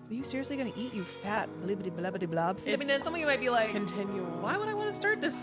Are you seriously going to eat, you fat blibbity blabbity blob? I mean, some of you might be like, Continual. why would I want to start this?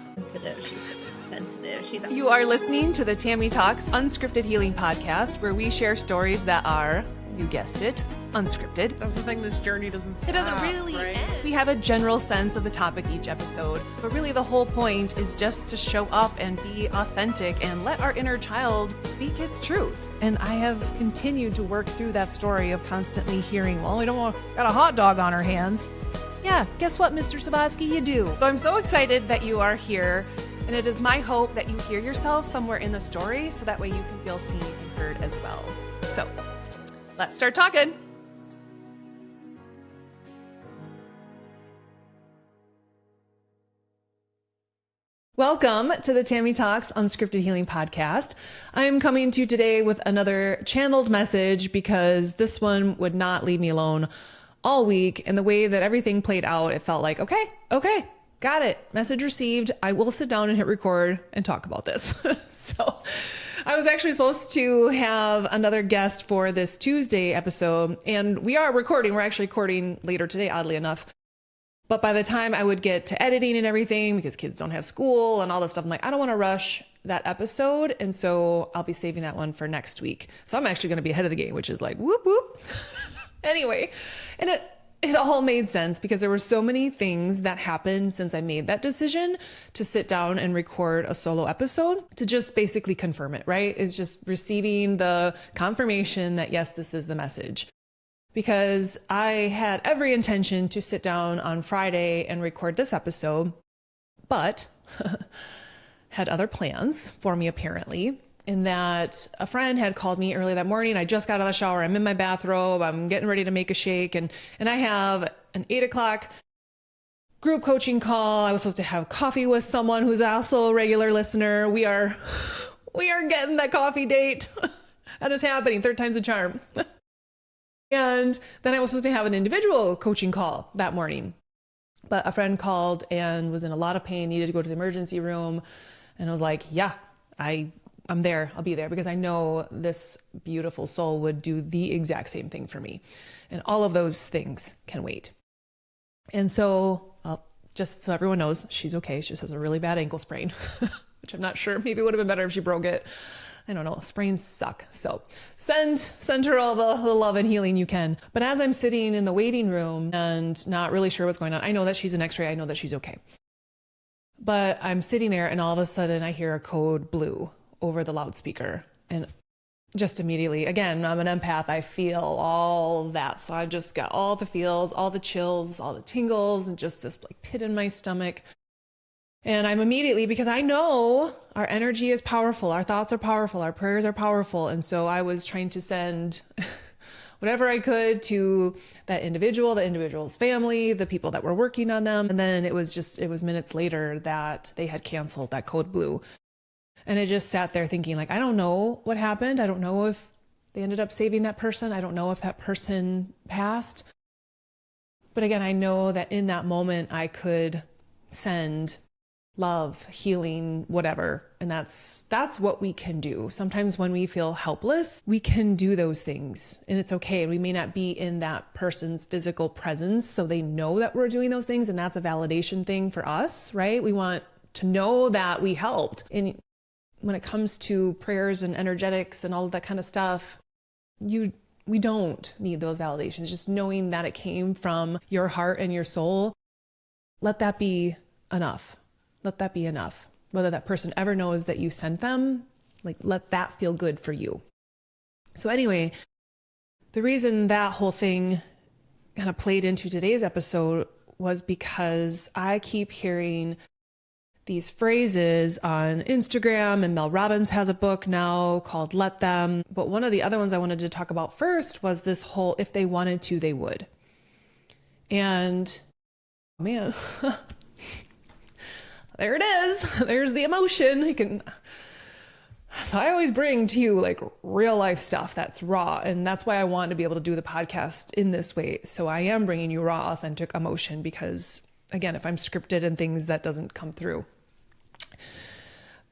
Sensitive. You are listening to the Tammy Talks Unscripted Healing Podcast, where we share stories that are, you guessed it, unscripted. That's the thing, this journey doesn't stop. It doesn't really right? end. We have a general sense of the topic each episode, but really the whole point is just to show up and be authentic and let our inner child speak its truth. And I have continued to work through that story of constantly hearing, well, we don't want got a hot dog on our hands. Yeah, guess what, Mr. Sabatsky, you do. So I'm so excited that you are here, and it is my hope that you hear yourself somewhere in the story so that way you can feel seen and heard as well. So let's start talking. Welcome to the Tammy Talks Unscripted Healing Podcast. I am coming to you today with another channeled message because this one would not leave me alone all week. And the way that everything played out, it felt like, okay, got it. Message received. I will sit down and hit record and talk about this. So I was actually supposed to have another guest for this Tuesday episode, and we are recording. We're actually recording later today, oddly enough. But by the time I would get to editing and everything, because kids don't have school and all this stuff, I'm like, I don't want to rush that episode. And so I'll be saving that one for next week. So I'm actually going to be ahead of the game, which is like, whoop, whoop. Anyway, and it all made sense because there were so many things that happened since I made that decision to sit down and record a solo episode to just basically confirm it, right? It's just receiving the confirmation that, yes, this is the message. Because I had every intention to sit down on Friday and record this episode, but had other plans for me apparently, in that a friend had called me early that morning. I just got out of the shower. I'm in my bathrobe. I'm getting ready to make a shake. And I have an 8 o'clock group coaching call. I was supposed to have coffee with someone who's also a regular listener. We are getting that coffee date. That is happening. Third time's a charm. And then I was supposed to have an individual coaching call that morning. But a friend called and was in a lot of pain, needed to go to the emergency room. And I was like, yeah, I'm there. I'll be there because I know this beautiful soul would do the exact same thing for me. And all of those things can wait. And so, just so everyone knows, she's okay. She just has a really bad ankle sprain, which I'm not sure. Maybe it would have been better if she broke it. I don't know. Sprains suck. So send her all the love and healing you can. But as I'm sitting in the waiting room and not really sure what's going on, I know that she's an x-ray. I know that she's okay. But I'm sitting there and all of a sudden I hear a code blue over the loudspeaker. And just immediately, again, I'm an empath. I feel all that. So I've just got all the feels, all the chills, all the tingles, and just this like pit in my stomach. And I'm immediately, because I know our energy is powerful, our thoughts are powerful, our prayers are powerful. And so I was trying to send whatever I could to that individual, the individual's family, the people that were working on them. And then it was minutes later that they had canceled that code blue. And I just sat there thinking like, I don't know what happened. I don't know if they ended up saving that person. I don't know if that person passed. But again, I know that in that moment I could send love, healing, whatever. And that's what we can do. Sometimes when we feel helpless, we can do those things and it's okay. We may not be in that person's physical presence, so they know that we're doing those things. And that's a validation thing for us, right? We want to know that we helped. And when it comes to prayers and energetics and all of that kind of stuff, we don't need those validations. Just knowing that it came from your heart and your soul, let that be enough. Let that be enough. Whether that person ever knows that you sent them, like let that feel good for you. So anyway, the reason that whole thing kind of played into today's episode was because I keep hearing these phrases on Instagram, and Mel Robbins has a book now called Let Them. But one of the other ones I wanted to talk about first was this whole, if they wanted to, they would. And man, there it is. There's the emotion. So I always bring to you like real life stuff that's raw. And that's why I want to be able to do the podcast in this way. So I am bringing you raw, authentic emotion because again, if I'm scripted and things, that doesn't come through.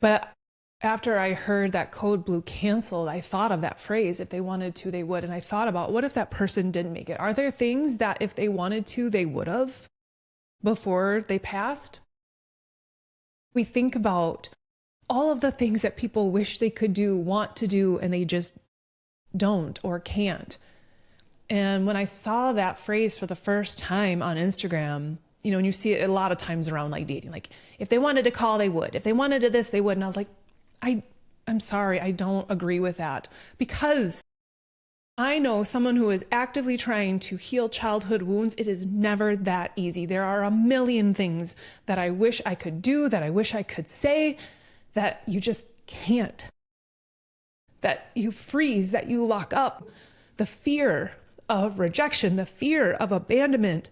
But After I heard that code blue canceled, I thought of that phrase, if they wanted to, they would. And I thought about, what if that person didn't make it? Are there things that if they wanted to, they would have before they passed? We think about all of the things that people wish they could do, want to do, and they just don't or can't. And when I saw that phrase for the first time on Instagram, and you see it a lot of times around like dating, like if they wanted to call, they would. If they wanted to this, they would. And I was like, I'm sorry, I don't agree with that, because I know someone who is actively trying to heal childhood wounds. It is never that easy. There are a million things that I wish I could do, that I wish I could say, that you just can't. That you freeze, that you lock up. The fear of rejection, the fear of abandonment,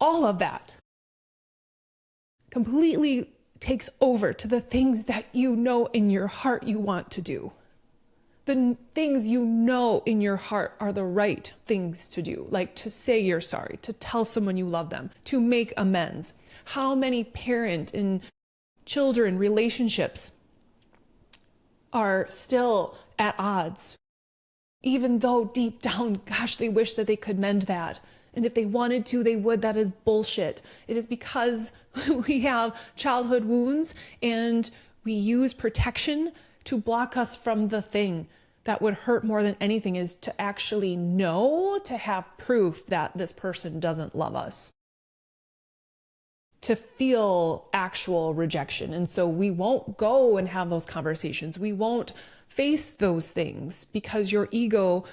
all of that completely takes over to the things that you know in your heart you want to do. The things you know in your heart are the right things to do, like to say you're sorry, to tell someone you love them, to make amends. How many parent and children relationships are still at odds, even though deep down, gosh, they wish that they could mend that. And if they wanted to, they would. That is bullshit. It is because we have childhood wounds and we use protection to block us from the thing that would hurt more than anything, is to actually know, to have proof that this person doesn't love us, to feel actual rejection. And so we won't go and have those conversations. We won't face those things because your ego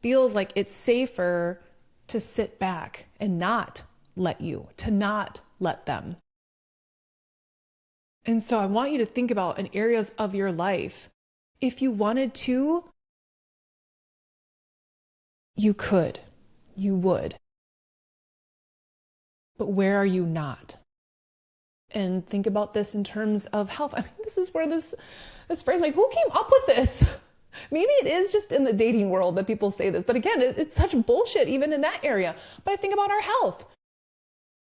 feels like it's safer to sit back and not let you, to not let them. And so I want you to think about in areas of your life, if you wanted to, you could, you would. But where are you not? And think about this in terms of health. I mean, this is where this phrase, like, who came up with this? Maybe it is just in the dating world that people say this, but again, it's such bullshit even in that area. But I think about our health.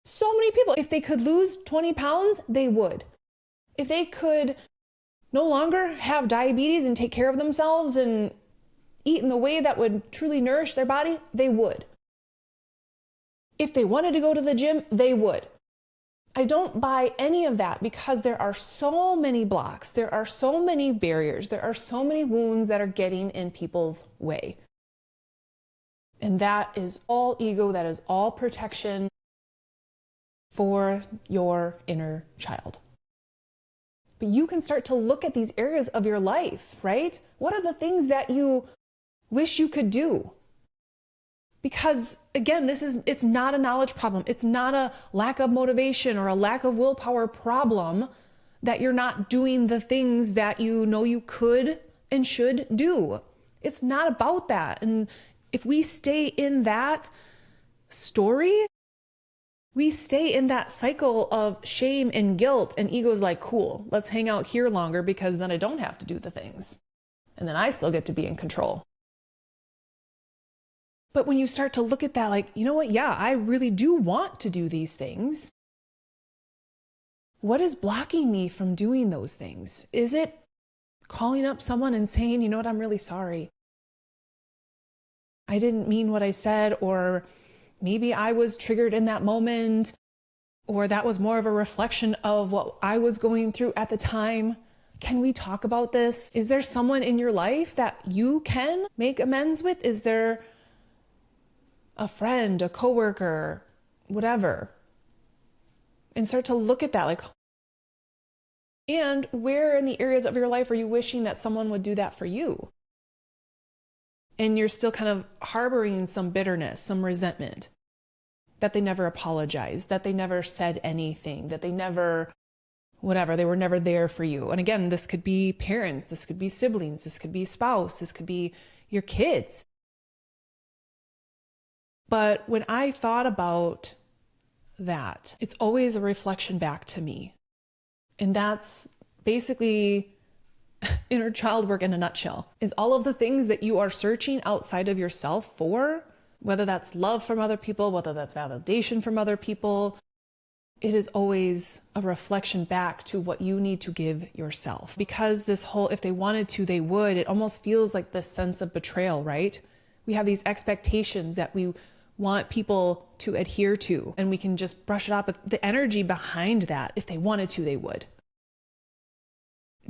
So many people, if they could lose 20 pounds, they would. If they could no longer have diabetes and take care of themselves and eat in the way that would truly nourish their body, they would. If they wanted to go to the gym, they would. I don't buy any of that because there are so many blocks, there are so many barriers, there are so many wounds that are getting in people's way. And that is all ego, that is all protection for your inner child. But you can start to look at these areas of your life, right? What are the things that you wish you could do? Because again, it's not a knowledge problem. It's not a lack of motivation or a lack of willpower problem that you're not doing the things that you know you could and should do. It's not about that. And if we stay in that story, we stay in that cycle of shame and guilt, and ego's like, cool, let's hang out here longer because then I don't have to do the things. And then I still get to be in control. But when you start to look at that, like, you know what? Yeah, I really do want to do these things. What is blocking me from doing those things? Is it calling up someone and saying, you know what, I'm really sorry. I didn't mean what I said, or maybe I was triggered in that moment, or that was more of a reflection of what I was going through at the time. Can we talk about this? Is there someone in your life that you can make amends with? Is there a friend, a coworker, whatever? And start to look at that, like, and where in the areas of your life are you wishing that someone would do that for you? And you're still kind of harboring some bitterness, some resentment, that they never apologized, that they never said anything, that they never, whatever, they were never there for you. And again, this could be parents, this could be siblings, this could be spouse, this could be your kids. But when I thought about that, it's always a reflection back to me. And that's basically inner child work in a nutshell, is all of the things that you are searching outside of yourself for, whether that's love from other people, whether that's validation from other people. it is always a reflection back to what you need to give yourself. Because this whole, if they wanted to, they would, it almost feels like this sense of betrayal, right? We have these expectations that we want people to adhere to, and we can just brush it off. But the energy behind that, if they wanted to, they would.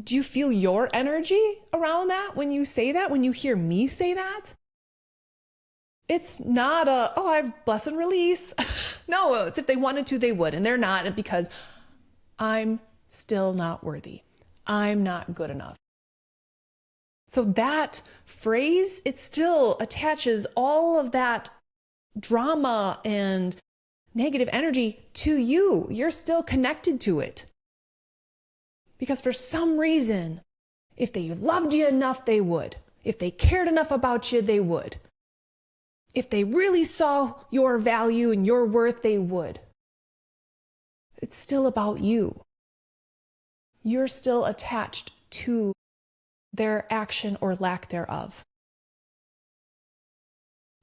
Do you feel your energy around that when you say that, when you hear me say that? It's not I've bless and release. No, it's if they wanted to, they would. And they're not, and because I'm still not worthy. I'm not good enough. So that phrase, it still attaches all of that drama and negative energy to you. You're still connected to it. Because for some reason, if they loved you enough, they would. If they cared enough about you, they would. If they really saw your value and your worth, they would. It's still about you. You're still attached to their action or lack thereof.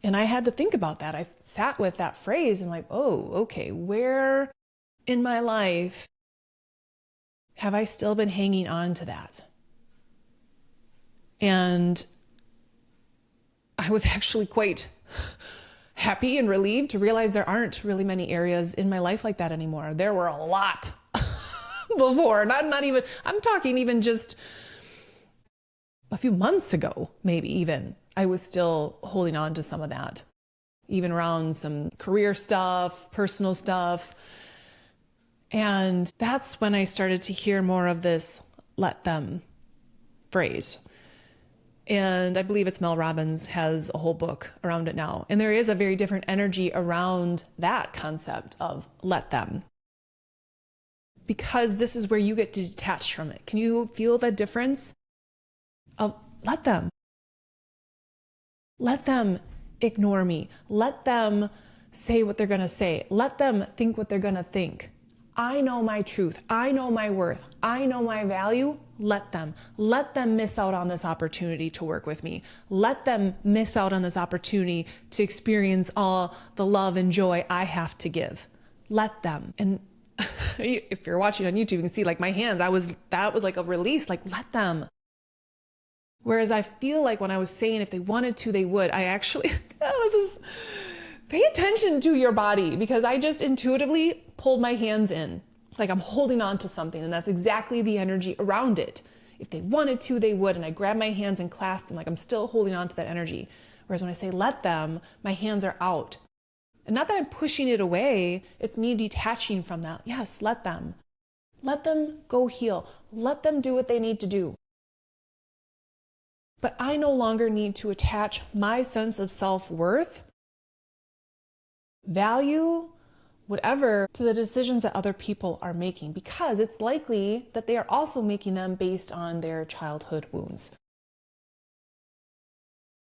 And I had to think about that. I sat with that phrase and like, oh, okay, where in my life have I still been hanging on to that? And I was actually quite happy and relieved to realize there aren't really many areas in my life like that anymore. There were a lot before, not even, I'm talking even just a few months ago, maybe even, I was still holding on to some of that, even around some career stuff, personal stuff. And that's when I started to hear more of this let them phrase. And I believe it's Mel Robbins has a whole book around it now. And there is a very different energy around that concept of let them. Because this is where you get to detach from it. Can you feel the difference of let them? Let them ignore me. Let them say what they're going to say. Let them think what they're going to think. I know my truth. I know my worth. I know my value. Let them. Let them miss out on this opportunity to work with me. Let them miss out on this opportunity to experience all the love and joy I have to give. Let them. And if you're watching on YouTube, you can see like my hands, that was like a release, like let them. Whereas I feel like when I was saying if they wanted to, they would, I actually, pay attention to your body, because I just intuitively pulled my hands in, like I'm holding on to something, and that's exactly the energy around it. If they wanted to, they would, and I grabbed my hands and clasped them like I'm still holding on to that energy. Whereas when I say let them, my hands are out. And not that I'm pushing it away, it's me detaching from that. Yes, let them. Let them go heal. Let them do what they need to do. But I no longer need to attach my sense of self-worth, value, whatever, to the decisions that other people are making, because it's likely that they are also making them based on their childhood wounds.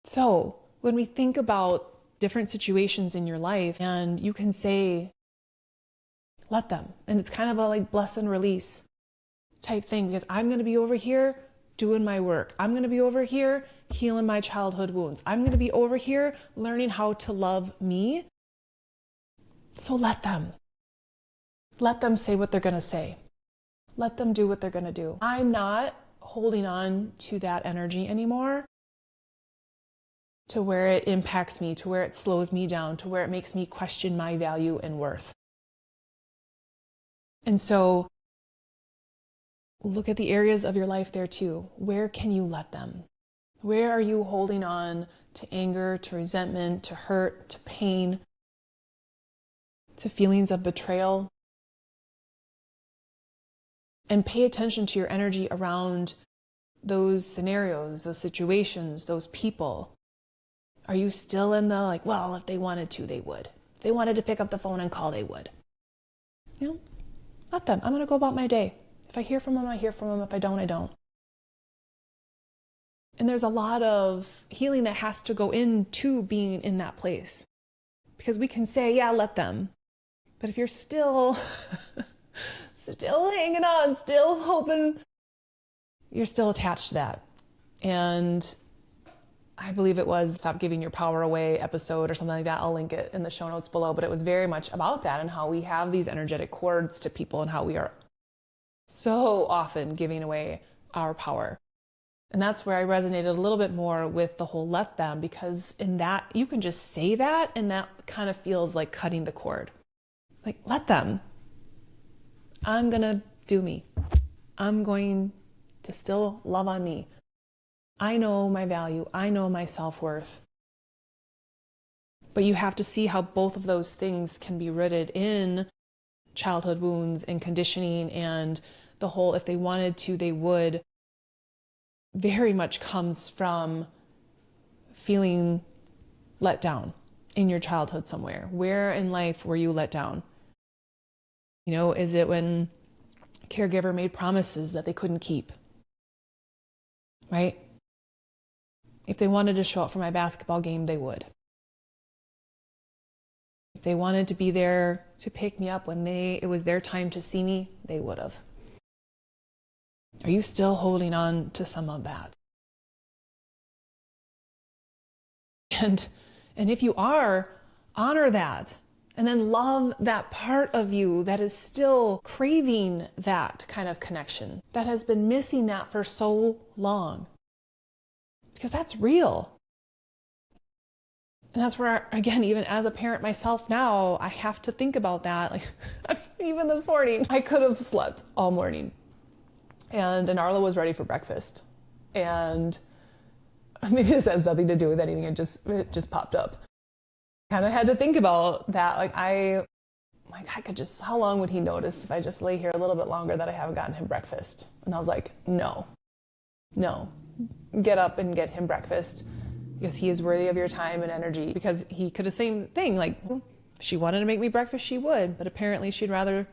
So when we think about different situations in your life, and you can say, let them. And it's kind of a like bless and release type thing, because I'm going to be over here doing my work. I'm going to be over here healing my childhood wounds. I'm going to be over here learning how to love me. So let them. Let them say what they're going to say. Let them do what they're going to do. I'm not holding on to that energy anymore, to where it impacts me, to where it slows me down, to where it makes me question my value and worth. And so look at the areas of your life there too. Where can you let them? Where are you holding on to anger, to resentment, to hurt, to pain, to feelings of betrayal? And pay attention to your energy around those scenarios, those situations, those people. Are you still in the like, well, if they wanted to, they would. If they wanted to pick up the phone and call, they would. You know, let them. I'm going to go about my day. If I hear from them, I hear from them. If I don't, I don't. And there's a lot of healing that has to go into being in that place. Because we can say, yeah, let them. But if you're still hanging on, still hoping, you're still attached to that. And I believe it was Stop Giving Your Power Away episode or something like that. I'll link it in the show notes below, but it was very much about that and how we have these energetic cords to people and how we are so often giving away our power. And that's where I resonated a little bit more with the whole let them, because in that you can just say that and that kind of feels like cutting the cord. Like, let them. I'm gonna do me. I'm going to still love on me. I know my value. I know my self-worth. But you have to see how both of those things can be rooted in childhood wounds and conditioning, and the whole, if they wanted to, they would, very much comes from feeling let down in your childhood somewhere. Where in life were you let down? You know, is it when a caregiver made promises that they couldn't keep? Right? If they wanted to show up for my basketball game, they would. If they wanted to be there to pick me up when it was their time to see me, they would have. Are you still holding on to some of that? And if you are, honor that. And then love that part of you that is still craving that kind of connection, that has been missing that for so long. Because that's real. And that's where, again, even as a parent myself now, I have to think about that. Like, even this morning, I could have slept all morning. And Arlo was ready for breakfast. And maybe this has nothing to do with anything, it just popped up. Kind of had to think about that. I could just, how long would he notice if I just lay here a little bit longer that I haven't gotten him breakfast? And I was like, no, get up and get him breakfast, because he is worthy of your time and energy. Because he could have same thing, like, if she wanted to make me breakfast, she would, but apparently she'd rather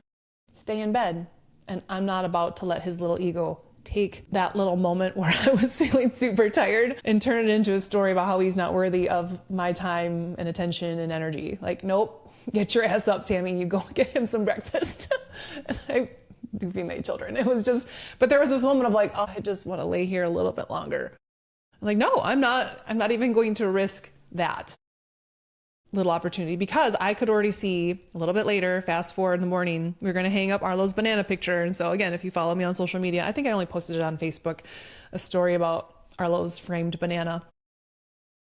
stay in bed. And I'm not about to let his little ego take that little moment where I was feeling super tired and turn it into a story about how he's not worthy of my time and attention and energy. Like, nope, get your ass up, Tammy. You go get him some breakfast. And I do feed my children. It was just, but there was this moment of like, oh, I just want to lay here a little bit longer. I'm like, no, I'm not even going to risk that little opportunity, because I could already see a little bit later, fast forward in the morning, we were going to hang up Arlo's banana picture. And so again, if you follow me on social media, I think I only posted it on Facebook, a story about Arlo's framed banana.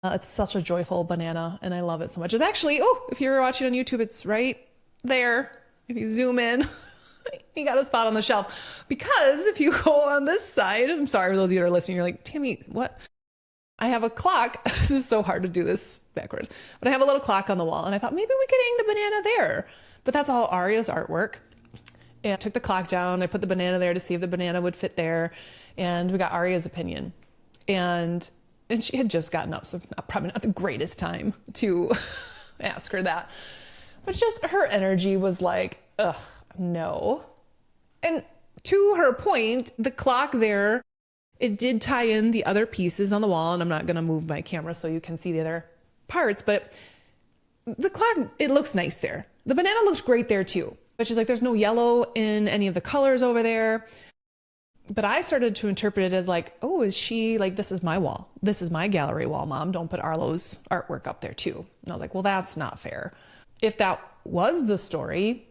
It's such a joyful banana and I love it so much. It's actually, if you're watching on YouTube, it's right there. If you zoom in, you got a spot on the shelf, because if you go on this side, I'm sorry for those of you that are listening, you're like, Tammy, what? I have a clock. This is so hard to do this backwards, but I have a little clock on the wall, and I thought maybe we could hang the banana there. But that's all Aria's artwork. And I took the clock down. I put the banana there to see if the banana would fit there. And we got Aria's opinion. And she had just gotten up, so probably not the greatest time to ask her that. But just her energy was like, ugh, no. And to her point, the clock there, it did tie in the other pieces on the wall, and I'm not going to move my camera so you can see the other parts, but the clock, it looks nice there. The banana looks great there too. But she's like, there's no yellow in any of the colors over there. But I started to interpret it as like, oh, is she like, this is my wall. This is my gallery wall, Mom. Don't put Arlo's artwork up there too. And I was like, well, that's not fair. If that was the story,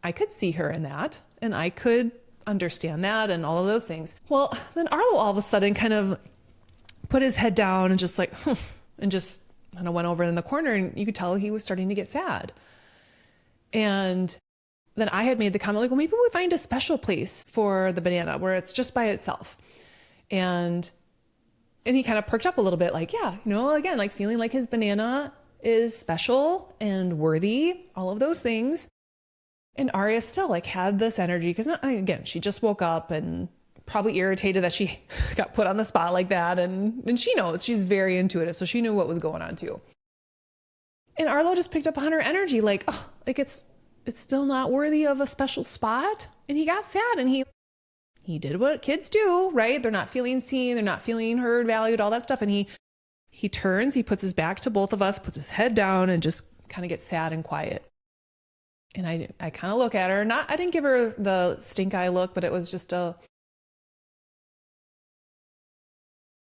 I could see her in that, and I could understand that and all of those things. Well, then Arlo all of a sudden kind of put his head down and just like, and just kind of went over in the corner, and you could tell he was starting to get sad. And then I had made the comment like, well, maybe we find a special place for the banana where it's just by itself. And he kind of perked up a little bit, like, yeah, again, like feeling like his banana is special and worthy, all of those things. And Aria still like had this energy, because again, she just woke up and probably irritated that she got put on the spot like that. And she knows, she's very intuitive. So she knew what was going on too. And Arlo just picked up on her energy, like, oh, like it's still not worthy of a special spot. And he got sad, and he did what kids do, right? They're not feeling seen. They're not feeling heard, valued, all that stuff. And he turns, he puts his back to both of us, puts his head down, and just kind of gets sad and quiet. And I kind of look at her, I didn't give her the stink eye look, but it was just and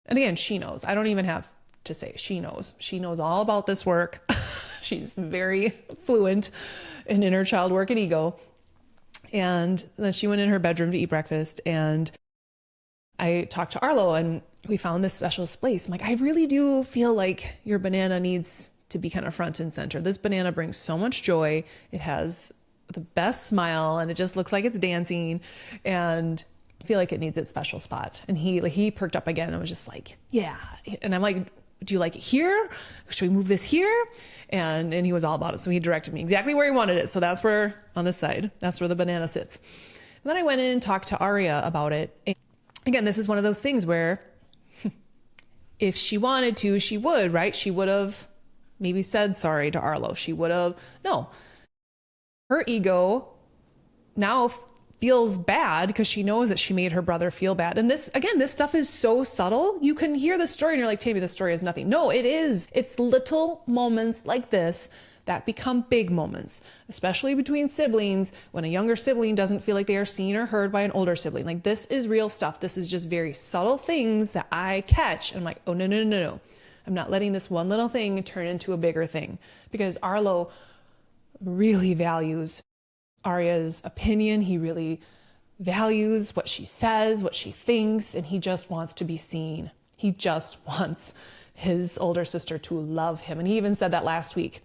again, she knows. I don't even have to say. She knows all about this work. She's very fluent in inner child work and ego. And then she went in her bedroom to eat breakfast, and I talked to Arlo, and we found this special place. I'm like, I really do feel like your banana needs to be kind of front and center. This banana brings so much joy. It has the best smile, and it just looks like it's dancing, and I feel like it needs its special spot. And he perked up again and was just like, yeah. And I'm like, do you like it here? Should we move this here? And he was all about it. So he directed me exactly where he wanted it. So that's where, on this side, that's where the banana sits. And then I went in and talked to Aria about it. And again, this is one of those things where if she wanted to, she would, right? She would have maybe said sorry to Arlo. She would have, no. Her ego now feels bad because she knows that she made her brother feel bad. And this, again, this stuff is so subtle. You can hear the story and you're like, Tammy, the story is nothing. No, it is. It's little moments like this that become big moments, especially between siblings, when a younger sibling doesn't feel like they are seen or heard by an older sibling. Like, this is real stuff. This is just very subtle things that I catch. And I'm like, oh, no, no, no, no. I'm not letting this one little thing turn into a bigger thing, because Arlo really values Aria's opinion. He really values what she says, what she thinks, and he just wants to be seen. He just wants his older sister to love him. And he even said that last week,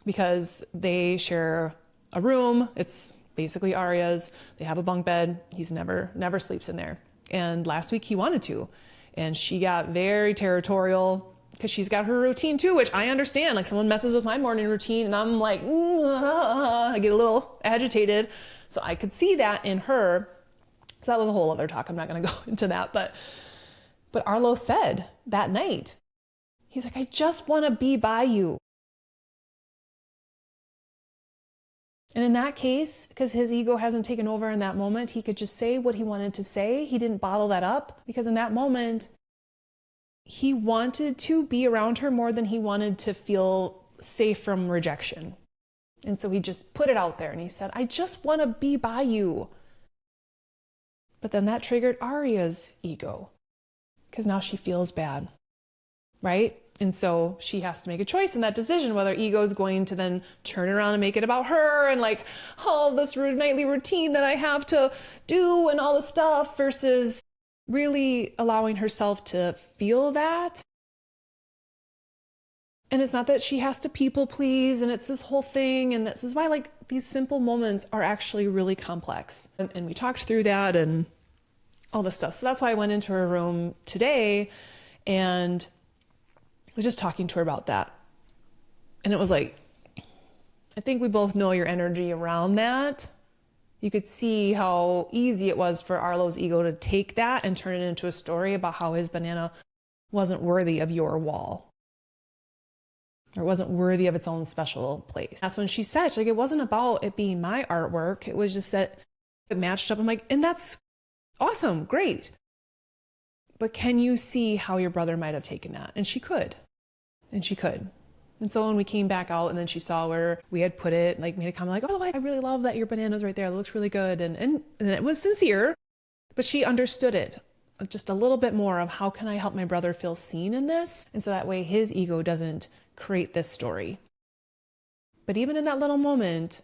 because they share a room. It's basically Aria's. They have a bunk bed. He's never sleeps in there. And last week he wanted to, and she got very territorial, because she's got her routine too, which I understand. Like, someone messes with my morning routine and I'm like, I get a little agitated. So I could see that in her. So that was a whole other talk. I'm not going to go into that. But Arlo said that night, he's like, I just want to be by you. And in that case, because his ego hasn't taken over in that moment, he could just say what he wanted to say. He didn't bottle that up, because in that moment, he wanted to be around her more than he wanted to feel safe from rejection. And so he just put it out there and he said, I just want to be by you. But then that triggered Aria's ego, because now she feels bad, right? And so she has to make a choice in that decision, whether ego is going to then turn around and make it about her and like, oh, this nightly routine that I have to do and all this stuff, versus really allowing herself to feel that. And it's not that she has to people please, and it's this whole thing. And this is why, like, these simple moments are actually really complex. And we talked through that and all this stuff. So that's why I went into her room today and was just talking to her about that. And it was like, I think we both know your energy around that. You could see how easy it was for Arlo's ego to take that and turn it into a story about how his banana wasn't worthy of your wall, or wasn't worthy of its own special place. That's when she said, like, it wasn't about it being my artwork. It was just that it matched up. I'm like, and that's awesome, great. But can you see how your brother might have taken that? And she could. And she could. And so when we came back out and then she saw where we had put it, like, made a comment like, oh, I really love that your banana's right there. It looks really good. And it was sincere, but she understood it just a little bit more of, how can I help my brother feel seen in this? And so that way his ego doesn't create this story. But even in that little moment,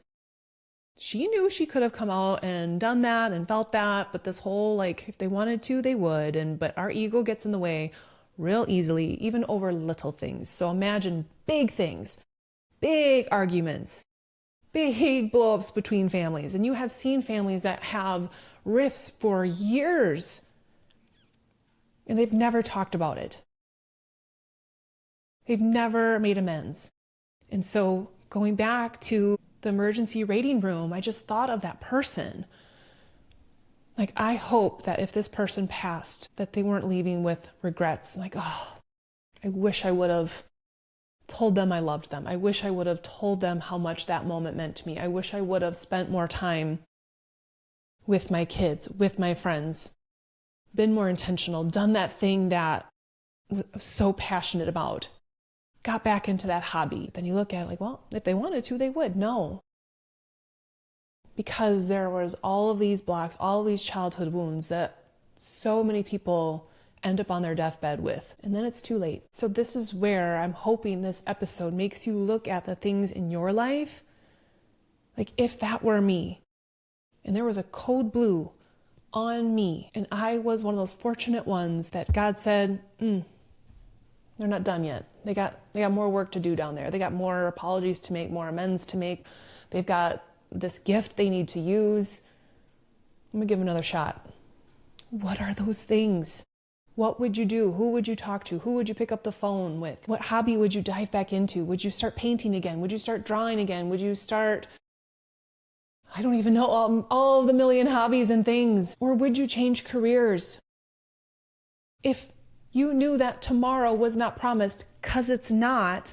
she knew she could have come out and done that and felt that, but this whole, like, if they wanted to, they would. But our ego gets in the way real easily, even over little things. So imagine big things, big arguments, big blow-ups between families. And you have seen families that have rifts for years and they've never talked about it. They've never made amends. And so going back to the emergency waiting room, I just thought of that person. Like, I hope that if this person passed, that they weren't leaving with regrets. Like, oh, I wish I would have told them I loved them. I wish I would have told them how much that moment meant to me. I wish I would have spent more time with my kids, with my friends, been more intentional, done that thing that I was so passionate about, got back into that hobby. Then you look at it like, well, if they wanted to, they would. No. Because there was all of these blocks, all of these childhood wounds that so many people end up on their deathbed with. And then it's too late. So this is where I'm hoping this episode makes you look at the things in your life. Like, if that were me and there was a code blue on me and I was one of those fortunate ones that God said, they're not done yet. They got more work to do down there. They got more apologies to make, more amends to make. They've got this gift they need to use. I'm gonna give them another shot. What are those things? What would you do? Who would you talk to? Who would you pick up the phone with? What hobby would you dive back into? Would you start painting again? Would you start drawing again? Would you start, I don't even know, all of the million hobbies and things? Or would you change careers? If you knew that tomorrow was not promised, because it's not,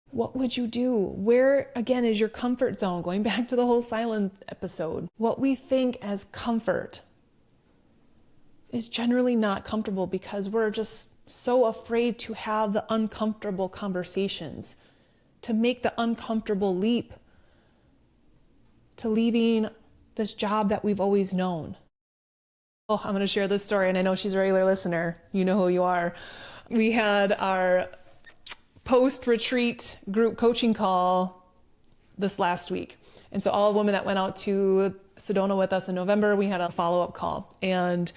what would you do? Where, again, is your comfort zone? Going back to the whole silence episode. What we think as comfort is generally not comfortable because we're just so afraid to have the uncomfortable conversations, to make the uncomfortable leap to leaving this job that we've always known. Oh, I'm going to share this story, and I know she's a regular listener. You know who you are. We had our post-retreat group coaching call this last week. And so all the women that went out to Sedona with us in November, we had a follow-up call. And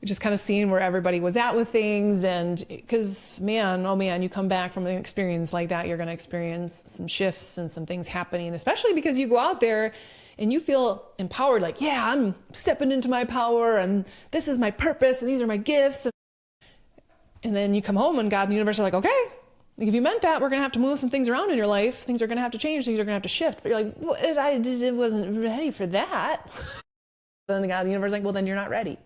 just kind of seeing where everybody was at with things. And because, man, oh man, you come back from an experience like that, you're going to experience some shifts and some things happening, especially because you go out there and you feel empowered, like, yeah, I'm stepping into my power and this is my purpose and these are my gifts. And then you come home and God and the universe are like, okay, if you meant that, we're going to have to move some things around in your life. Things are going to have to change. Things are going to have to shift. But you're like, well, I wasn't ready for that. Then the God and the universe is like, well, then you're not ready.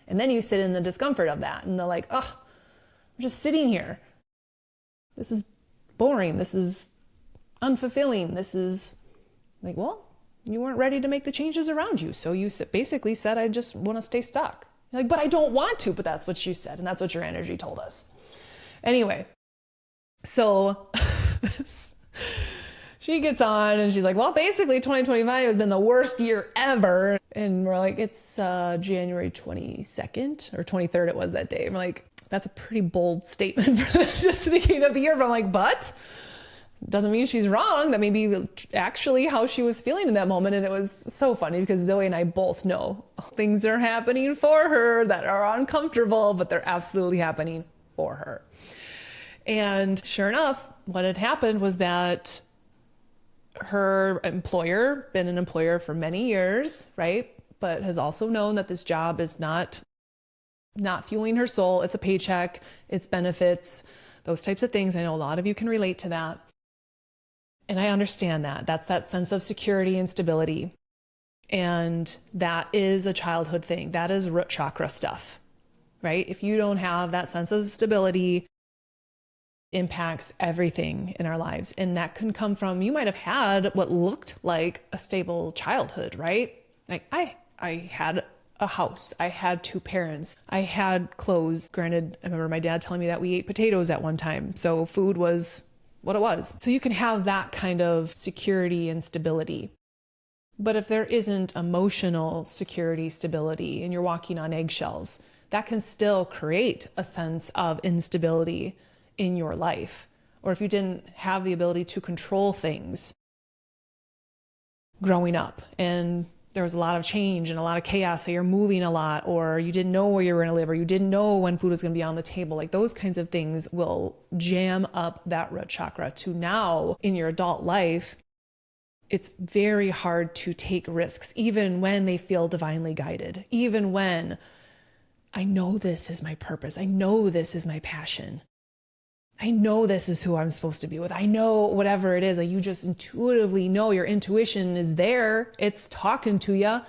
And then you sit in the discomfort of that. And they're like, oh, I'm just sitting here. This is boring. This is unfulfilling. This is like, well, you weren't ready to make the changes around you. So you basically said, I just want to stay stuck. You're like, but I don't want to. But that's what you said. And that's what your energy told us. Anyway, so she gets on and she's like, well, basically 2025 has been the worst year ever. And we're like, it's January 22nd or 23rd it was that day. And we're like, that's a pretty bold statement for just the beginning of the year. But I'm like, but doesn't mean she's wrong. That may be actually how she was feeling in that moment. And it was so funny because Zoe and I both know things are happening for her that are uncomfortable, but they're absolutely happening for her. And sure enough, what had happened was that her employer, been an employer for many years, right? But has also known that this job is not fueling her soul. It's a paycheck, it's benefits, those types of things. I know a lot of you can relate to that. And I understand that. That's that sense of security and stability. And that is a childhood thing. That is root chakra stuff, right? If you don't have that sense of stability, impacts everything in our lives. And that can come from, you might have had what looked like a stable childhood, right? Like I had a house, I had two parents, I had clothes. Granted, I remember my dad telling me that we ate potatoes at one time. So food was what it was. So you can have that kind of security and stability. But if there isn't emotional security, stability, and you're walking on eggshells, that can still create a sense of instability in your life. Or if you didn't have the ability to control things growing up and there was a lot of change and a lot of chaos, so you're moving a lot, or you didn't know where you were going to live, or you didn't know when food was going to be on the table, like those kinds of things will jam up that root chakra to now in your adult life. It's very hard to take risks, even when they feel divinely guided, even when I know this is my purpose. I know this is my passion. I know this is who I'm supposed to be with. I know whatever it is, like you just intuitively know, your intuition is there. It's talking to you.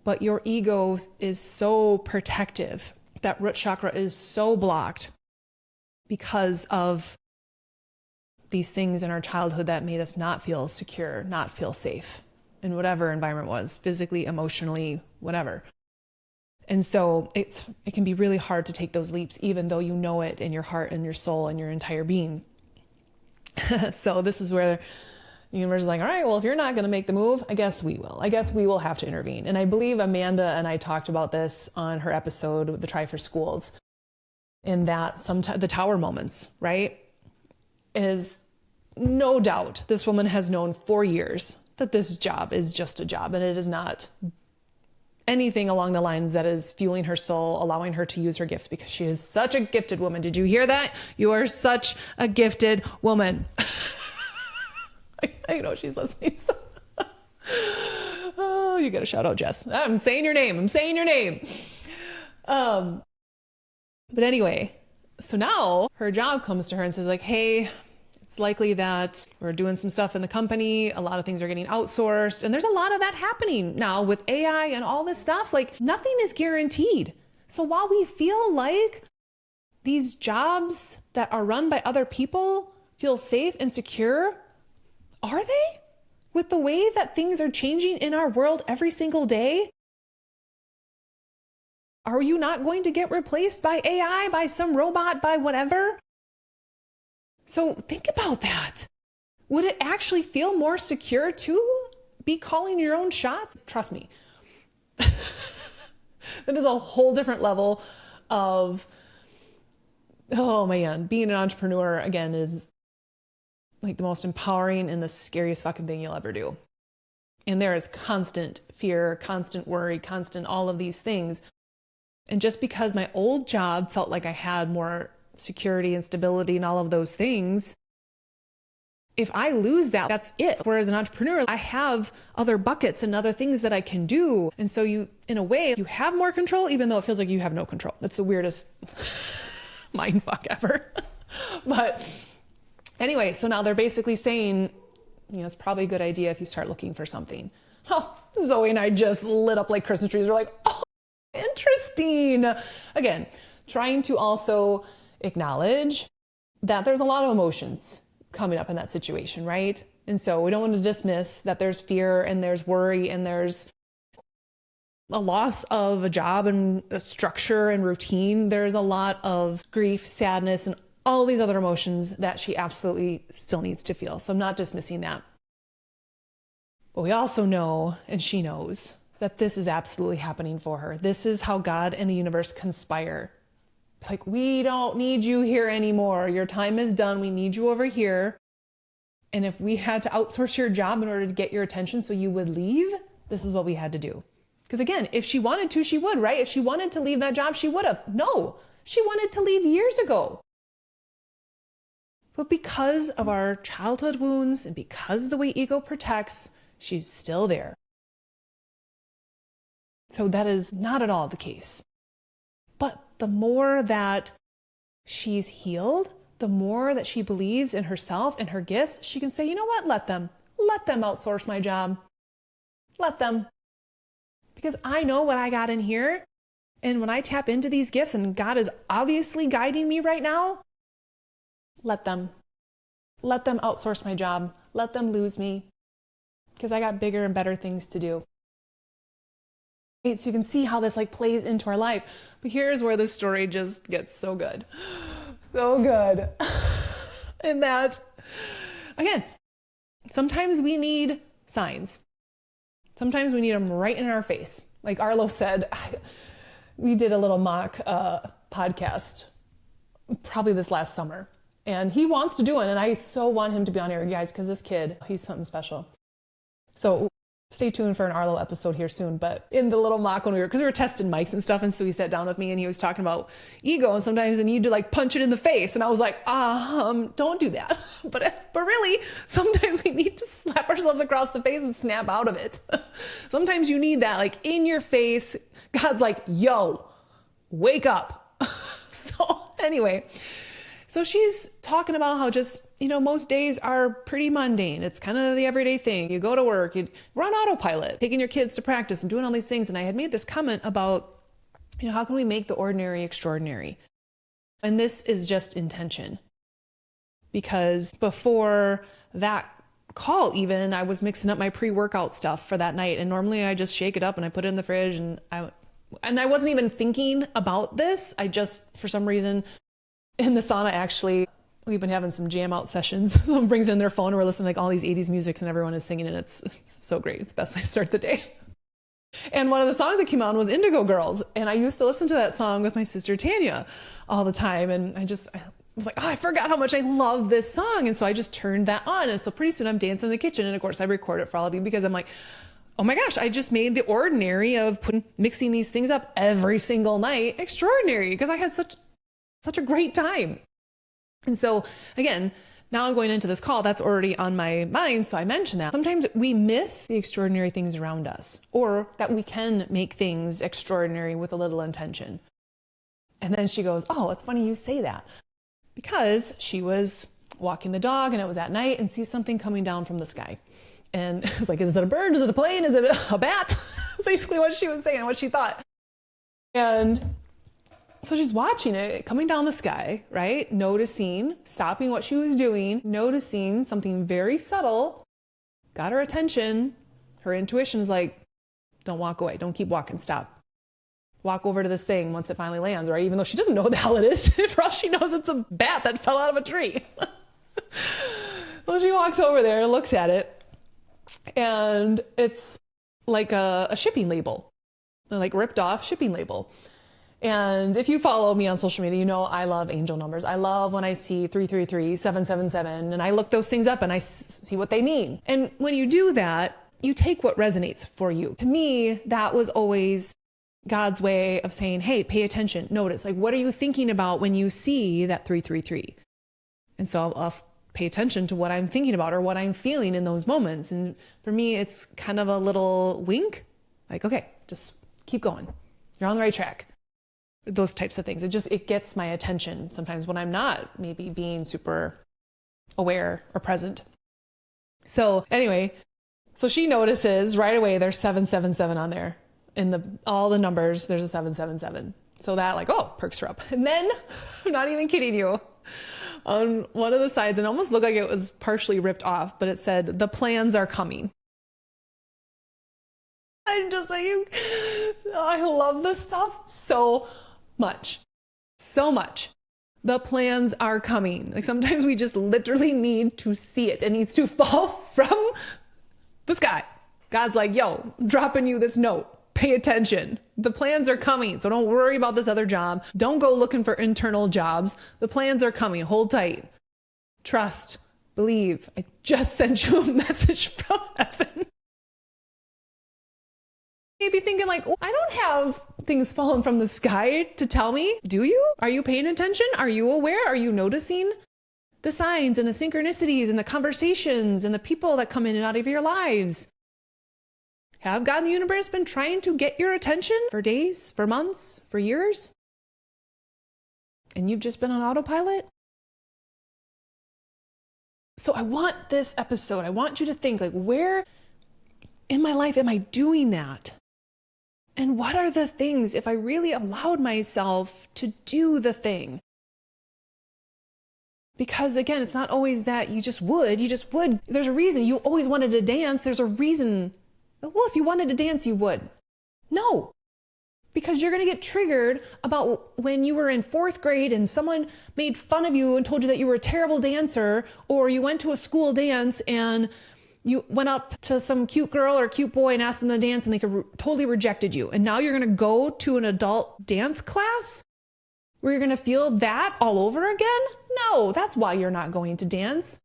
But your ego is so protective. That root chakra is so blocked because of these things in our childhood that made us not feel secure, not feel safe in whatever environment was, physically, emotionally, whatever. And so it can be really hard to take those leaps, even though you know it in your heart and your soul and your entire being. So this is where The universe is like, all right, well, if you're not going to make the move, I guess we will. I guess we will have to intervene. And I believe Amanda and I talked about this on her episode, The Try for Schools, in that the tower moments, right? Is no doubt this woman has known for years that this job is just a job and it is not anything along the lines that is fueling her soul, allowing her to use her gifts, because she is such a gifted woman. Did you hear that? You are such a gifted woman. I know she's listening. So. Oh, you got to shout out, Jess. I'm saying your name. But anyway, so now her job comes to her and says like, hey, it's likely that we're doing some stuff in the company. A lot of things are getting outsourced. And there's a lot of that happening now with AI and all this stuff. Like nothing is guaranteed. So while we feel like these jobs that are run by other people feel safe and secure, are they? With the way that things are changing in our world every single day? Are you not going to get replaced by AI, by some robot, by whatever? So think about that. Would it actually feel more secure to be calling your own shots? Trust me. That is a whole different level of, oh man, being an entrepreneur, again, is like the most empowering and the scariest fucking thing you'll ever do. And there is constant fear, constant worry, constant all of these things. And just because my old job felt like I had more security and stability and all of those things, if I lose that, that's it. Whereas an entrepreneur, I have other buckets and other things that I can do. And so you, in a way, you have more control, even though it feels like you have no control. That's the weirdest mind fuck ever. But anyway, so now they're basically saying, it's probably a good idea if you start looking for something. Oh, Zoe and I just lit up like Christmas trees. We're like, oh, interesting. Again, trying to also acknowledge that there's a lot of emotions coming up in that situation, right? And so we don't want to dismiss that there's fear and there's worry and there's a loss of a job and a structure and routine. There's a lot of grief, sadness, and all these other emotions that she absolutely still needs to feel. So I'm not dismissing that. But we also know, and she knows, that this is absolutely happening for her. This is how God and the universe conspire. Like, we don't need you here anymore. Your time is done. We need you over here. And if we had to outsource your job in order to get your attention so you would leave, this is what we had to do. Because again, if she wanted to, she would, right? If she wanted to leave that job, she would have. No, she wanted to leave years ago. But because of our childhood wounds and because of the way ego protects, she's still there. So that is not at all the case. But the more that she's healed, the more that she believes in herself and her gifts, she can say, you know what? Let them outsource my job. Let them. Because I know what I got in here. And when I tap into these gifts, and God is obviously guiding me right now, let them outsource my job. Let them lose me, because I got bigger and better things to do. Right? So you can see how this plays into our life. But here's where the story just gets so good. So good. In that, again, sometimes we need signs. Sometimes we need them right in our face. Like Arlo said, we did a little mock podcast probably this last summer. And he wants to do it. And I so want him to be on here, guys, because this kid, he's something special. So stay tuned for an Arlo episode here soon. But in the little mock because we were testing mics and stuff. And so he sat down with me and he was talking about ego. And sometimes you need to punch it in the face. And I was like, don't do that. But really, sometimes we need to slap ourselves across the face and snap out of it. Sometimes you need that in your face. God's like, yo, wake up. So anyway. So she's talking about how just, most days are pretty mundane. It's kind of the everyday thing. You go to work, you run autopilot, taking your kids to practice and doing all these things. And I had made this comment about, how can we make the ordinary extraordinary? And this is just intention. Because before that call even, I was mixing up my pre-workout stuff for that night. And normally I just shake it up and I put it in the fridge and I wasn't even thinking about this. I just, for some reason, in the sauna, actually, we've been having some jam out sessions. Someone brings in their phone and we're listening to like all these 80s musics and everyone is singing and it's so great. It's the best way to start the day. And one of the songs that came on was Indigo Girls. And I used to listen to that song with my sister Tanya all the time. And I was like, oh, I forgot how much I love this song. And so I just turned that on. And so pretty soon I'm dancing in the kitchen. And of course I record it for all of you because I'm like, oh my gosh, I just made the ordinary of mixing these things up every single night extraordinary because I had such a great time. And so again, now I'm going into this call, that's already on my mind. So I mentioned that sometimes we miss the extraordinary things around us, or that we can make things extraordinary with a little intention. And then she goes, oh, it's funny you say that, because she was walking the dog and it was at night and sees something coming down from the sky. And I was like, is it a bird? Is it a plane? Is it a bat? That's basically what she was saying, what she thought. And so she's watching it coming down the sky, right? Noticing, stopping what she was doing, noticing something very subtle, got her attention. Her intuition is like, don't walk away. Don't keep walking. Stop. Walk over to this thing once it finally lands, right? Even though she doesn't know what the hell it is. For all she knows, it's a bat that fell out of a tree. Well, she walks over there and looks at it. And it's like a shipping label, like ripped off shipping label. And if you follow me on social media, you know I love angel numbers. I love when I see 333, 777, and I look those things up and I see what they mean. And when you do that, you take what resonates for you. To me, that was always God's way of saying, hey, pay attention, notice, like, what are you thinking about when you see that 333? And so I'll pay attention to what I'm thinking about or what I'm feeling in those moments. And for me, it's kind of a little wink, like, okay, just keep going. You're on the right track. Those types of things. It gets my attention sometimes when I'm not maybe being super aware or present. So anyway, so she notices right away there's 777 on there. In all the numbers, there's a 777. So that like, oh, perks her up. And then, I'm not even kidding you, on one of the sides, it almost looked like it was partially ripped off, but it said, the plans are coming. I'm just like, I love this stuff so much. So much. The plans are coming. Like sometimes we just literally need to see it. It needs to fall from the sky. God's like, yo, I'm dropping you this note. Pay attention. The plans are coming. So don't worry about this other job. Don't go looking for internal jobs. The plans are coming. Hold tight. Trust. Believe. I just sent you a message from heaven. Maybe thinking like, oh, I don't have things falling from the sky to tell me. Do you? Are you paying attention? Are you aware? Are you noticing the signs and the synchronicities and the conversations and the people that come in and out of your lives? Have God and the universe been trying to get your attention for days, for months, for years? And you've just been on autopilot? So I want this episode, I want you to think like, where in my life am I doing that? And what are the things if I really allowed myself to do the thing? Because again, it's not always that you just would. There's a reason. You always wanted to dance. There's a reason. Well, if you wanted to dance, you would. No, because you're going to get triggered about when you were in 4th grade and someone made fun of you and told you that you were a terrible dancer, or you went to a school dance and you went up to some cute girl or cute boy and asked them to dance and they totally rejected you. And now you're going to go to an adult dance class where you're going to feel that all over again? No, that's why you're not going to dance.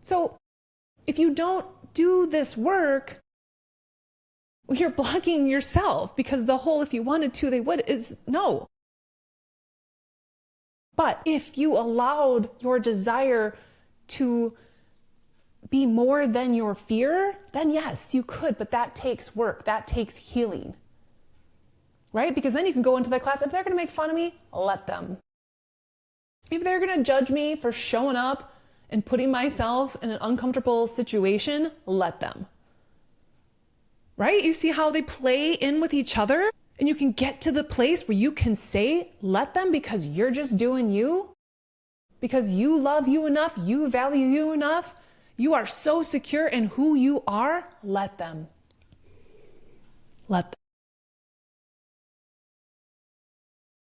So if you don't do this work, you're blocking yourself, because the whole if you wanted to, they would is no. But if you allowed your desire to be more than your fear, then yes, you could, but that takes work. That takes healing, right? Because then you can go into the class. If they're going to make fun of me, let them. If they're going to judge me for showing up and putting myself in an uncomfortable situation, let them. Right? You see how they play in with each other? And you can get to the place where you can say, let them, because you're just doing you. Because you love you enough, you value you enough. You are so secure in who you are. Let them. Let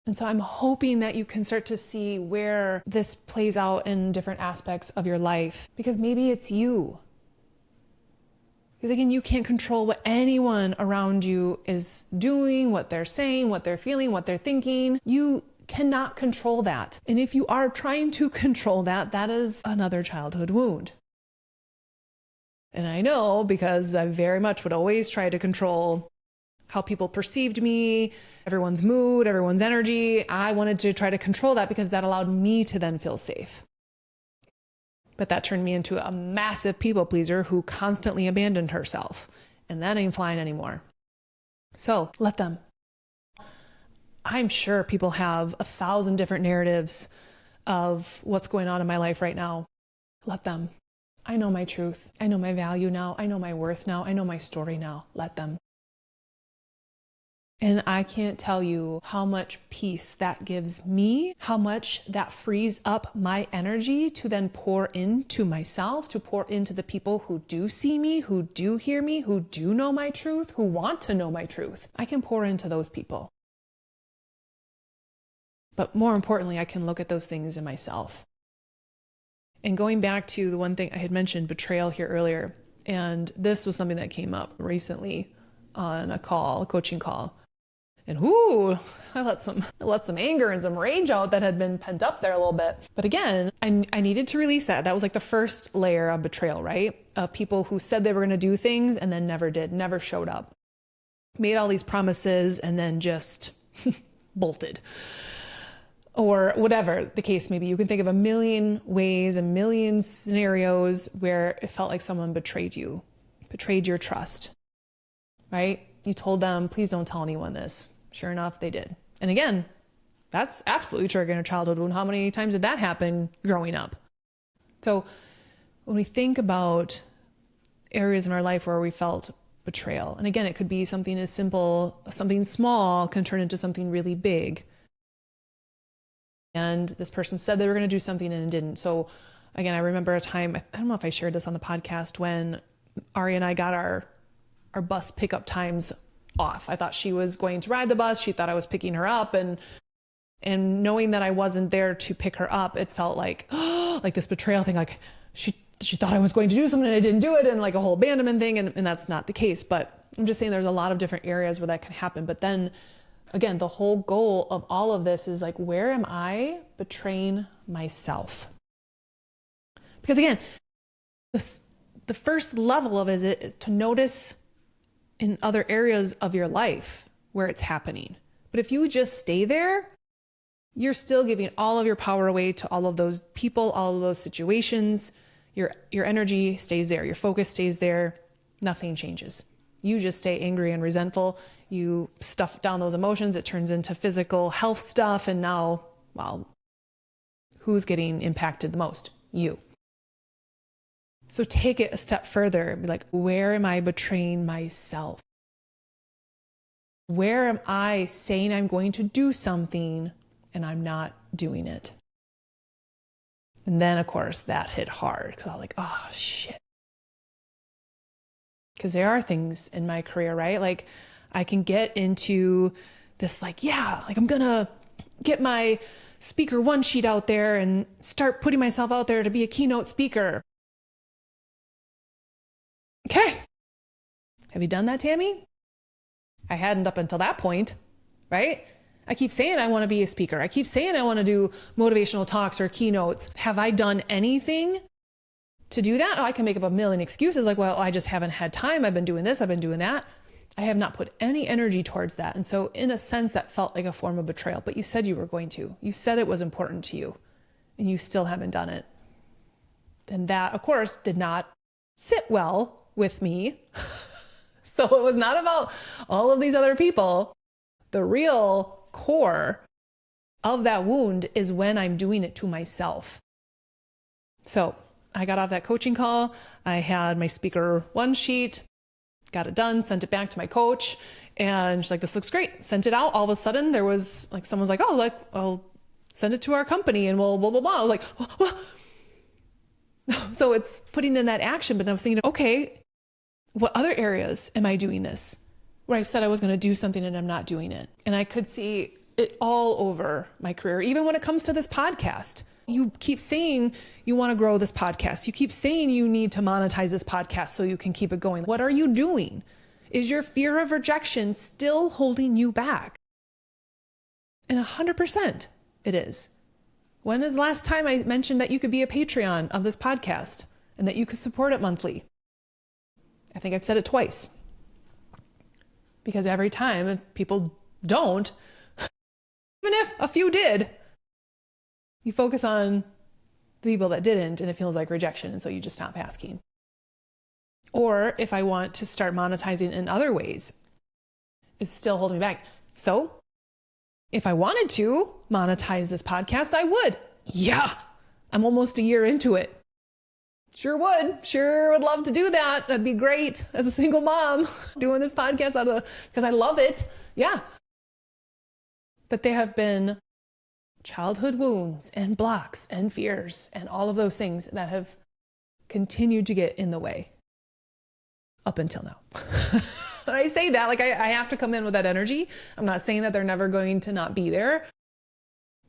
them. And so I'm hoping that you can start to see where this plays out in different aspects of your life, because maybe it's you. Because again, you can't control what anyone around you is doing, what they're saying, what they're feeling, what they're thinking. You cannot control that. And if you are trying to control that, that is another childhood wound. And I know, because I very much would always try to control how people perceived me, everyone's mood, everyone's energy. I wanted to try to control that because that allowed me to then feel safe. But that turned me into a massive people pleaser who constantly abandoned herself. And that ain't flying anymore. So let them. I'm sure people have 1,000 different narratives of what's going on in my life right now. Let them. I know my truth. I know my value now. I know my worth now. I know my story now. Let them. And I can't tell you how much peace that gives me, how much that frees up my energy to then pour into myself, to pour into the people who do see me, who do hear me, who do know my truth, who want to know my truth. I can pour into those people. But more importantly, I can look at those things in myself. And going back to the one thing I had mentioned, betrayal here earlier, and this was something that came up recently on a coaching call. And I let some anger and some rage out that had been pent up there a little bit. But again, I needed to release that. That was like the first layer of betrayal, right? Of people who said they were going to do things and then never did, never showed up. Made all these promises and then just bolted. Or whatever the case may be. You can think of a million ways, a million scenarios where it felt like someone betrayed you, betrayed your trust, right? You told them, please don't tell anyone this. Sure enough, they did. And again, that's absolutely triggering a childhood wound. How many times did that happen growing up? So when we think about areas in our life where we felt betrayal, and again, it could be something as simple, something small can turn into something really big. And this person said they were going to do something and didn't. So again, I remember a time, I don't know if I shared this on the podcast, when Ari and I got our bus pickup times off. I thought she was going to ride the bus. She thought I was picking her up. And knowing that I wasn't there to pick her up, it felt like, like this betrayal thing, like she thought I was going to do something and I didn't do it, and like a whole abandonment thing. And that's not the case. But I'm just saying there's a lot of different areas where that can happen. But then again, the whole goal of all of this is like, where am I betraying myself? Because again, the first level of it is to notice in other areas of your life where it's happening. But if you just stay there, you're still giving all of your power away to all of those people, all of those situations. Your energy stays there. Your focus stays there. Nothing changes. You just stay angry and resentful. You stuff down those emotions. It turns into physical health stuff. And now, well, who's getting impacted the most? You. So take it a step further and be like, where am I betraying myself? Where am I saying I'm going to do something and I'm not doing it? And then, of course, that hit hard because I was like, oh, shit. Because there are things in my career, right? Like I can get into this like, yeah, like I'm going to get my speaker one sheet out there and start putting myself out there to be a keynote speaker. Okay. Have you done that, Tammy? I hadn't up until that point, right? I keep saying I want to be a speaker. I keep saying I want to do motivational talks or keynotes. Have I done anything to do that? Oh, I can make up a million excuses like, well, I just haven't had time. I've been doing this. I've been doing that. I have not put any energy towards that. And so in a sense, that felt like a form of betrayal, but you said you were going to. You said it was important to you and you still haven't done it. And that, of course, did not sit well with me. So it was not about all of these other people. The real core of that wound is when I'm doing it to myself. So I got off that coaching call. I had my speaker one sheet, got it done, sent it back to my coach, and she's like, this looks great. Sent it out. All of a sudden there was like, someone's like, oh, like, I'll send it to our company and we'll blah, blah, blah. I was like, what? So it's putting in that action, but I was thinking, okay, what other areas am I doing this where I said I was going to do something and I'm not doing it? And I could see it all over my career, even when it comes to this podcast. You keep saying you want to grow this podcast. You keep saying you need to monetize this podcast so you can keep it going. What are you doing? Is your fear of rejection still holding you back? And 100% it is. When is the last time I mentioned that you could be a Patreon of this podcast and that you could support it monthly? I think I've said it twice. Because every time if people don't, even if a few did, you focus on the people that didn't and it feels like rejection, and so you just stop asking. Or if I want to start monetizing in other ways, it's still holding me back. So if I wanted to monetize this podcast, I would. Yeah, I'm almost a year into it. Sure would love to do that. That'd be great as a single mom doing this podcast because I love it. Yeah. But there have been childhood wounds and blocks and fears and all of those things that have continued to get in the way up until now. When I say that, like I have to come in with that energy. I'm not saying that they're never going to not be there,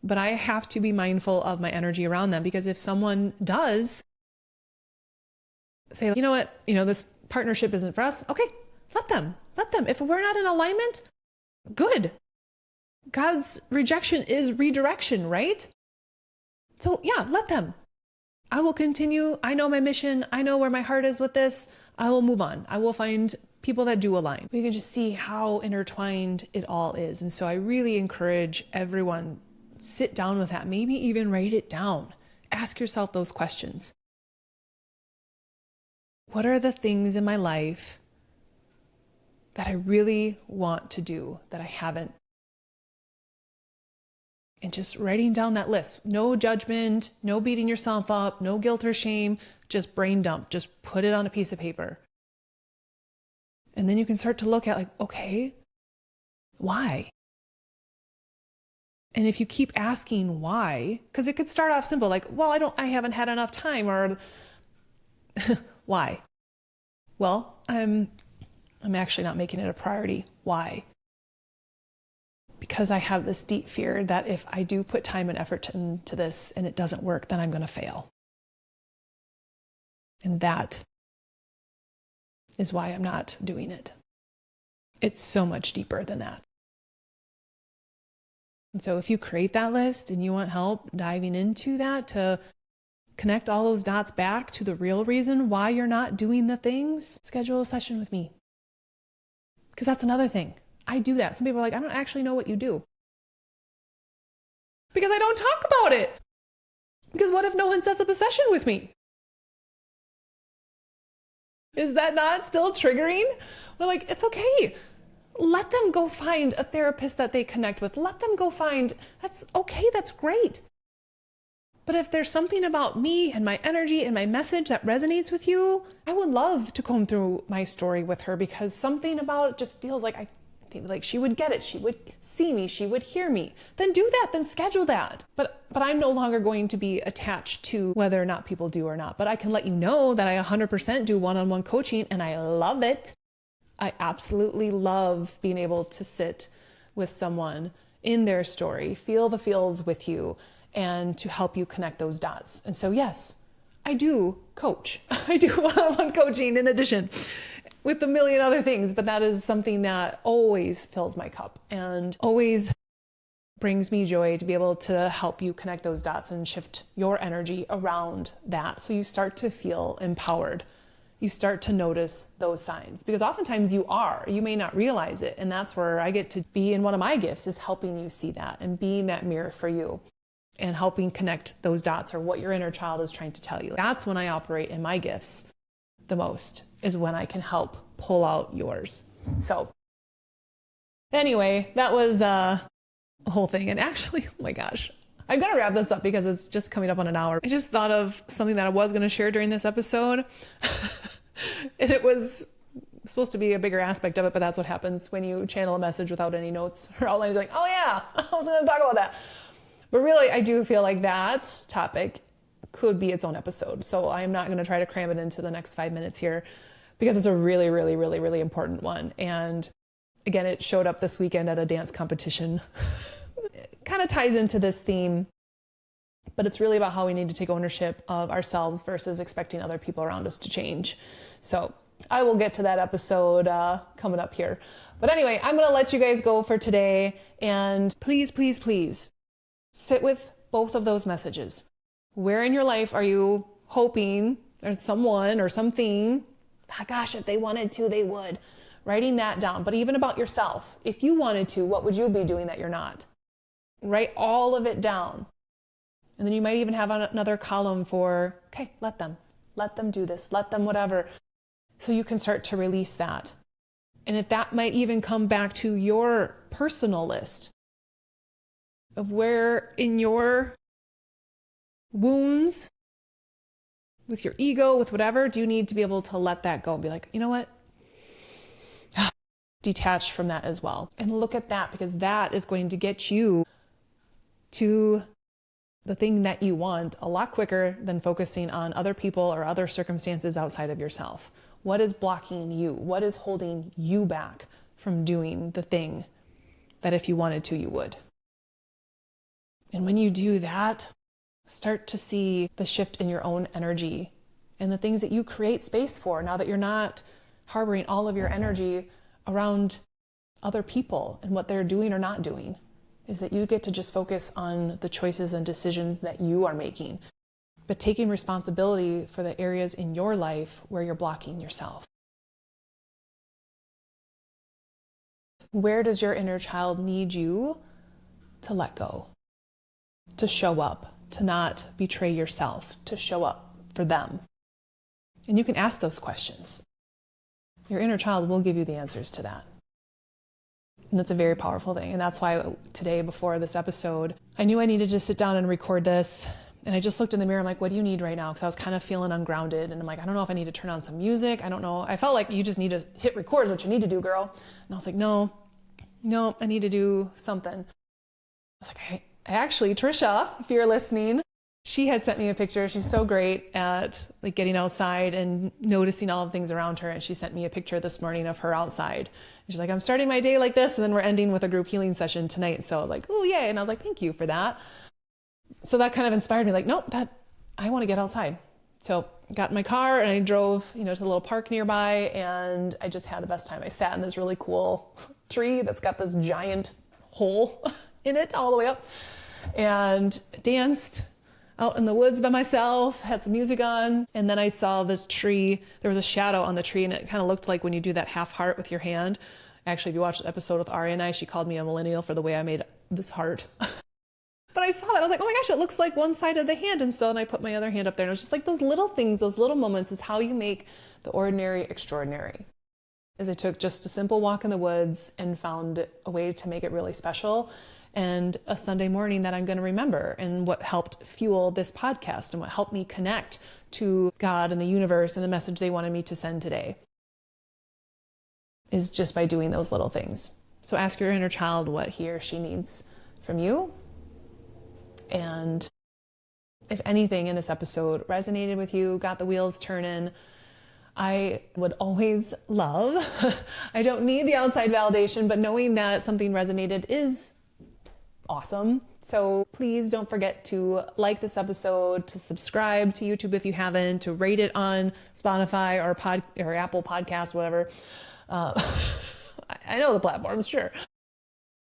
but I have to be mindful of my energy around them, because if someone does say, you know what, this partnership isn't for us, okay, let them. If we're not in alignment, good. God's rejection is redirection, right? So yeah, let them. I will continue. I know my mission. I know where my heart is with this. I will move on. I will find people that do align. We can just see how intertwined it all is. And so I really encourage everyone, sit down with that. Maybe even write it down. Ask yourself those questions. What are the things in my life that I really want to do that I haven't? And just writing down that list. No judgment, no beating yourself up, no guilt or shame, just brain dump. Just put it on a piece of paper. And then you can start to look at like, okay, why? And if you keep asking why, because it could start off simple, like, well, I haven't had enough time, or why? Well, I'm actually not making it a priority. Why? Because I have this deep fear that if I do put time and effort into this and it doesn't work, then I'm going to fail. And that is why I'm not doing it. It's so much deeper than that. And so if you create that list and you want help diving into that to connect all those dots back to the real reason why you're not doing the things, schedule a session with me. Because that's another thing. I do that. Some people are like, I don't actually know what you do. Because I don't talk about it. Because what if no one sets up a session with me? Is that not still triggering? We're like, it's okay. Let them go find a therapist that they connect with. Let them go find, that's okay, that's great. But if there's something about me and my energy and my message that resonates with you, I would love to comb through my story with her, because something about it just feels like I think like she would get it. She would see me. She would hear me. Then do that. Then schedule that. But I'm no longer going to be attached to whether or not people do or not. But I can let you know that I 100% do one-on-one coaching, and I love it. I absolutely love being able to sit with someone in their story, feel the feels with you, and to help you connect those dots. And so yes, I do coach. I do one-on-one coaching in addition, with a million other things, but that is something that always fills my cup and always brings me joy to be able to help you connect those dots and shift your energy around that, so you start to feel empowered. You start to notice those signs, because oftentimes you may not realize it. And that's where I get to be in one of my gifts, is helping you see that and being that mirror for you and helping connect those dots, or what your inner child is trying to tell you. That's when I operate in my gifts the most, is when I can help pull out yours. So anyway, that was a whole thing. And actually, oh my gosh, I've got to wrap this up because it's just coming up on an hour. I just thought of something that I was going to share during this episode. And it was supposed to be a bigger aspect of it, but that's what happens when you channel a message without any notes or outlines. You're like, oh yeah, I was going to talk about that. But really, I do feel like that topic could be its own episode. So I'm not going to try to cram it into the next 5 minutes here, because it's a really, really, really, really important one. And again, it showed up this weekend at a dance competition. kind of ties into this theme, but it's really about how we need to take ownership of ourselves versus expecting other people around us to change. So I will get to that episode coming up here. But anyway, I'm going to let you guys go for today. And please, please, please sit with both of those messages. Where in your life are you hoping that someone or something, gosh, if they wanted to, they would. Writing that down. But even about yourself, if you wanted to, what would you be doing that you're not? Write all of it down. And then you might even have another column for, okay, let them do this, let them whatever. So you can start to release that. And if that might even come back to your personal list of where in your wounds, with your ego, with whatever, do you need to be able to let that go and be like, you know what? Detach from that as well. And look at that, because that is going to get you to the thing that you want a lot quicker than focusing on other people or other circumstances outside of yourself. What is blocking you? What is holding you back from doing the thing that if you wanted to, you would? And when you do that, start to see the shift in your own energy and the things that you create space for now that you're not harboring all of your energy around other people and what they're doing or not doing, is that you get to just focus on the choices and decisions that you are making, but taking responsibility for the areas in your life where you're blocking yourself. Where does your inner child need you to let go, to show up, to not betray yourself, to show up for them? And you can ask those questions. Your inner child will give you the answers to that. And that's a very powerful thing. And that's why today, before this episode, I knew I needed to sit down and record this. And I just looked in the mirror. I'm like, what do you need right now? Because I was kind of feeling ungrounded. And I'm like, I don't know if I need to turn on some music. I don't know. I felt like you just need to hit record is what you need to do, girl. And I was like, no, I need to do something. I was like, hey, actually, Trisha, if you're listening, she had sent me a picture. She's so great at like getting outside and noticing all the things around her. And she sent me a picture this morning of her outside. And she's like, I'm starting my day like this. And then we're ending with a group healing session tonight. So like, oh, yay. And I was like, thank you for that. So that kind of inspired me, like, nope, I want to get outside. So got in my car and I drove, to the little park nearby, and I just had the best time. I sat in this really cool tree that's got this giant hole in it all the way up, and danced out in the woods by myself, had some music on. And then I saw this tree. There was a shadow on the tree, and it kind of looked like when you do that half heart with your hand. Actually, if you watch the episode with Ari and I, she called me a millennial for the way I made this heart. But I saw that, I was like, oh my gosh, it looks like one side of the hand. And so then I put my other hand up there, and it was just like those little things, those little moments is how you make the ordinary extraordinary. As I took just a simple walk in the woods and found a way to make it really special, and a Sunday morning that I'm going to remember, and what helped fuel this podcast and what helped me connect to God and the universe and the message they wanted me to send today is just by doing those little things. So ask your inner child what he or she needs from you. And if anything in this episode resonated with you, got the wheels turning, I would always love, I don't need the outside validation, but knowing that something resonated is awesome. So please don't forget to like this episode, to subscribe to YouTube if you haven't, to rate it on Spotify or Apple Podcasts, whatever. I know the platforms, sure.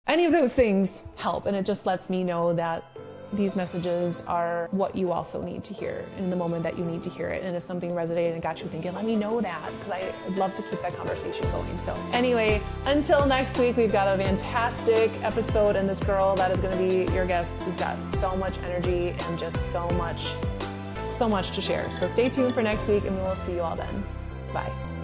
Any of those things help, and it just lets me know that these messages are what you also need to hear in the moment that you need to hear it. And if something resonated and got you thinking, let me know that, because I would love to keep that conversation going. So anyway, until next week, we've got a fantastic episode, and this girl that is going to be your guest has got so much energy and just so much to share. So stay tuned for next week, and we will see you all then. Bye.